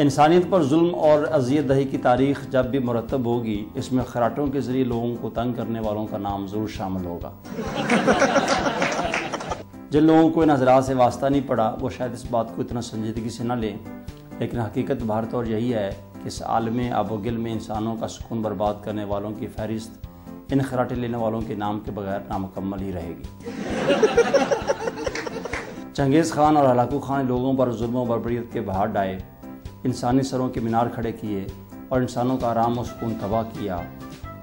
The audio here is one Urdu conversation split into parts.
انسانیت پر ظلم اور اذیت دہی کی تاریخ جب بھی مرتب ہوگی، اس میں خراٹوں کے ذریعے لوگوں کو تنگ کرنے والوں کا نام ضرور شامل ہوگا۔ جن لوگوں کو ان حضرات سے واسطہ نہیں پڑا وہ شاید اس بات کو اتنا سنجیدگی سے نہ لیں، لیکن حقیقت بہر طور یہی ہے کہ اس عالم آب و گل میں انسانوں کا سکون برباد کرنے والوں کی فہرست ان خراٹے لینے والوں کے نام کے بغیر نامکمل ہی رہے گی۔ چنگیز خان اور ہلاکو خان لوگوں پر ظلم و بربریت کے بہار ڈائے، انسانی سروں کے مینار کھڑے کیے اور انسانوں کا آرام و سکون تباہ کیا۔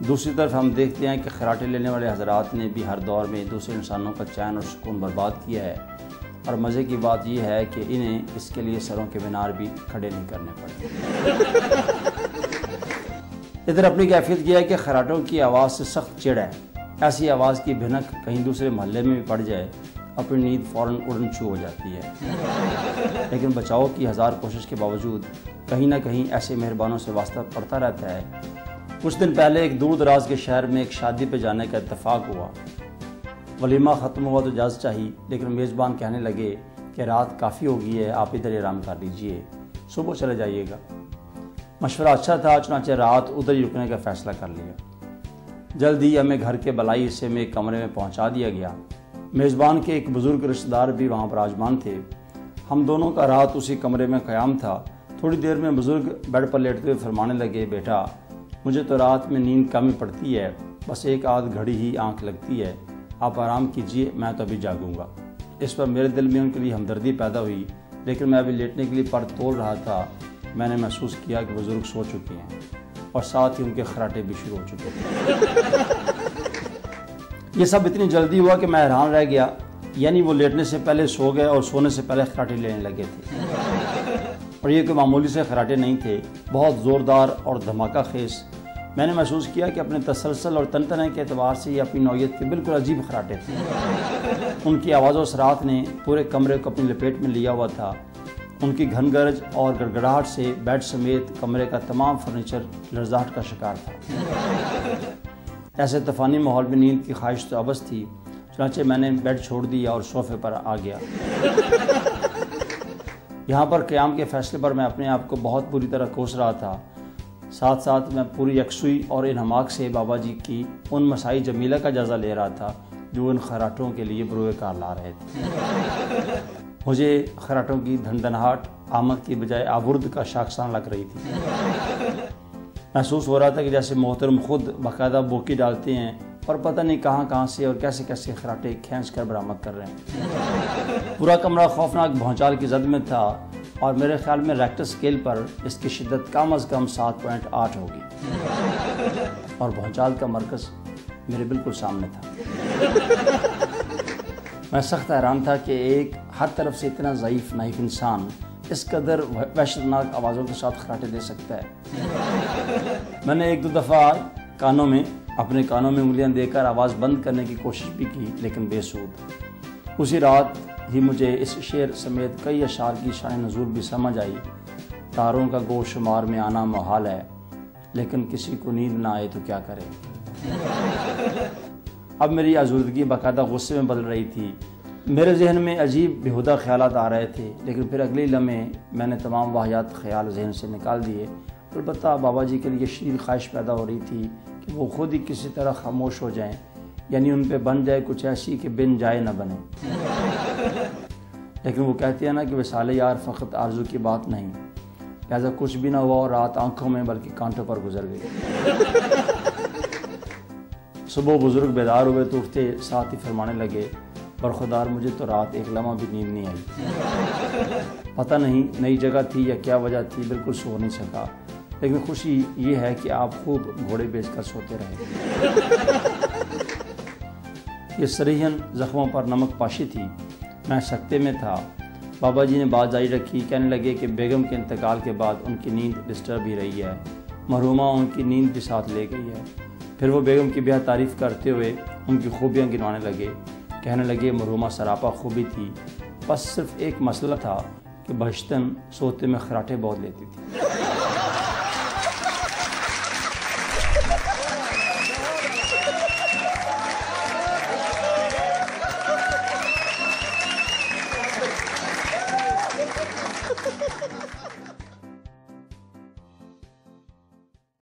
دوسری طرف ہم دیکھتے ہیں کہ خراٹے لینے والے حضرات نے بھی ہر دور میں دوسرے انسانوں کا چین اور سکون برباد کیا ہے، اور مزے کی بات یہ ہے کہ انہیں اس کے لیے سروں کے مینار بھی کھڑے نہیں کرنے پڑے۔ ادھر اپنی کیفیت یہ ہے کہ خراٹوں کی آواز سے سخت چڑ ہے، ایسی آواز کی بھنک کہیں دوسرے محلے میں بھی پڑ جائے اپنی نیند فوراً اڑن چھو ہو جاتی ہے، لیکن بچاؤ کی ہزار کوشش کے باوجود کہیں نہ کہیں ایسے مہربانوں سے واسطہ پڑتا رہتا ہے۔ کچھ دن پہلے ایک دور دراز کے شہر میں ایک شادی پہ جانے کا اتفاق ہوا۔ ولیمہ ختم ہوا تو اجازت چاہی، لیکن میزبان کہنے لگے کہ رات کافی ہو گئی ہے، آپ ادھر آرام کر لیجئے، صبح چلے جائیے گا۔ مشورہ اچھا تھا، چنانچہ رات ادھر ہی رکنے کا فیصلہ کر لیا۔ جلد ہی ہمیں گھر کے بالائی حصے میں ایک کمرے میں پہنچا دیا گیا۔ میزبان کے ایک بزرگ رشتہ دار بھی وہاں براجمان تھے۔ ہم دونوں کا رات اسی کمرے میں قیام تھا۔ تھوڑی دیر میں بزرگ بیڈ پر لیٹتے ہوئے فرمانے لگے، بیٹا مجھے تو رات میں نیند کم ہی پڑتی ہے، بس ایک آدھ گھڑی ہی آنکھ لگتی ہے، آپ آرام کیجئے، میں تو ابھی جاگوں گا۔ اس پر میرے دل میں ان کے لیے ہمدردی پیدا ہوئی، لیکن میں ابھی لیٹنے کے لیے پر تول رہا تھا، میں نے محسوس کیا کہ بزرگ سو چکے ہیں اور ساتھ ہی ان کے خراٹے بھی شروع ہو چکے تھے۔ یہ سب اتنی جلدی ہوا کہ میں حیران رہ گیا، یعنی وہ لیٹنے سے پہلے سو گئے اور سونے سے پہلے خراٹے لینے لگے تھے۔ اور یہ کوئی معمولی سے خراٹے نہیں تھے، بہت زوردار اور دھماکہ خیز۔ میں نے محسوس کیا کہ اپنے تسلسل اور تنتنے کے اعتبار سے یہ اپنی نوعیت کے بالکل عجیب خراٹے تھے۔ ان کی آواز و اثرات نے پورے کمرے کو اپنی لپیٹ میں لیا ہوا تھا۔ ان کی گھن گرج اور گڑگڑاہٹ سے بیڈ سمیت کمرے کا تمام فرنیچر لرزاہٹ کا شکار تھا۔ ایسے طوفانی ماحول میں نیند کی خواہش تو ابس تھی، چنانچہ میں نے بیڈ چھوڑ دیا اور صوفے پر آ گیا۔ یہاں پر قیام کے فیصلے پر میں اپنے آپ کو بہت بری طرح کوس رہا تھا۔ ساتھ ساتھ میں پوری یکسوئی اور انہماک سے بابا جی کی ان مسائی جمیلہ کا جائزہ لے رہا تھا جو ان خراٹوں کے لیے بروئے کار لا رہے تھے۔ مجھے خراٹوں کی دھندنہاٹ آمد کی بجائے آورد کا شاخسان لگ رہی تھی۔ محسوس ہو رہا تھا کہ جیسے محترم خود باقاعدہ بوکی ڈالتے ہیں اور پتہ نہیں کہاں سے اور کیسے کیسے خراٹے کھینچ کر برآمد کر رہے ہیں۔ پورا کمرہ خوفناک بھونچال کی زد میں تھا اور میرے خیال میں ریکٹر سکیل پر اس کی شدت کم از کم 7.8 ہوگی، اور بھونچال کا مرکز میرے بالکل سامنے تھا۔ میں سخت حیران تھا کہ ایک ہر طرف سے اتنا ضعیف نحیف انسان اس قدر وحشتناک آوازوں کے ساتھ خراٹے دے سکتا ہے۔ میں نے ایک دو دفعہ اپنے کانوں میں انگلیاں دے کر آواز بند کرنے کی کوشش بھی کی، لیکن بے سود۔ اسی رات ہی مجھے اس شعر سمیت کئی اشعار کی شان نزول بھی سمجھ آئی۔ تاروں کا گو شمار میں آنا محال ہے، لیکن کسی کو نیند نہ آئے تو کیا کرے۔ اب میری آزودگی باقاعدہ غصے میں بدل رہی تھی۔ میرے ذہن میں عجیب بیہودہ خیالات آ رہے تھے، لیکن پھر اگلے لمحے میں نے تمام واہیات خیال ذہن سے نکال دیے۔ البتہ بابا جی کے لیے شدید خواہش پیدا ہو رہی تھی کہ وہ خود ہی کسی طرح خاموش ہو جائیں، یعنی ان پہ بن جائے کچھ ایسی کہ بن جائے نہ بنے۔ لیکن وہ کہتے ہیں نا کہ وصال یار فقط آرزو کی بات نہیں، لہذا کچھ بھی نہ ہوا اور رات آنکھوں میں بلکہ کانٹوں پر گزر گئی۔ صبح بزرگ بیدار ہوئے تو اٹھتے ساتھ ہی فرمانے لگے، برخودار مجھے تو رات ایک لمحہ بھی نیند نہیں آئی۔ پتہ نہیں نئی جگہ تھی یا کیا وجہ تھی، بالکل سو نہیں سکا، لیکن خوشی یہ ہے کہ آپ خوب گھوڑے بیچ کر سوتے رہے۔ یہ صریحاً زخموں پر نمک پاشی تھی۔ میں سکتے میں تھا۔ بابا جی نے بات جاری رکھی، کہنے لگے کہ بیگم کے انتقال کے بعد ان کی نیند ڈسٹرب ہی رہی ہے، مرحومہ ان کی نیند بھی ساتھ لے گئی ہے۔ پھر وہ بیگم کی بیاہ تعریف کرتے ہوئے ان کی خوبیاں گنوانے لگے، کہنے لگے مرحومہ سراپا خوبی تھی، بس صرف ایک مسئلہ تھا کہ بہشتاً سوتے میں خراٹے بہت لیتی تھی۔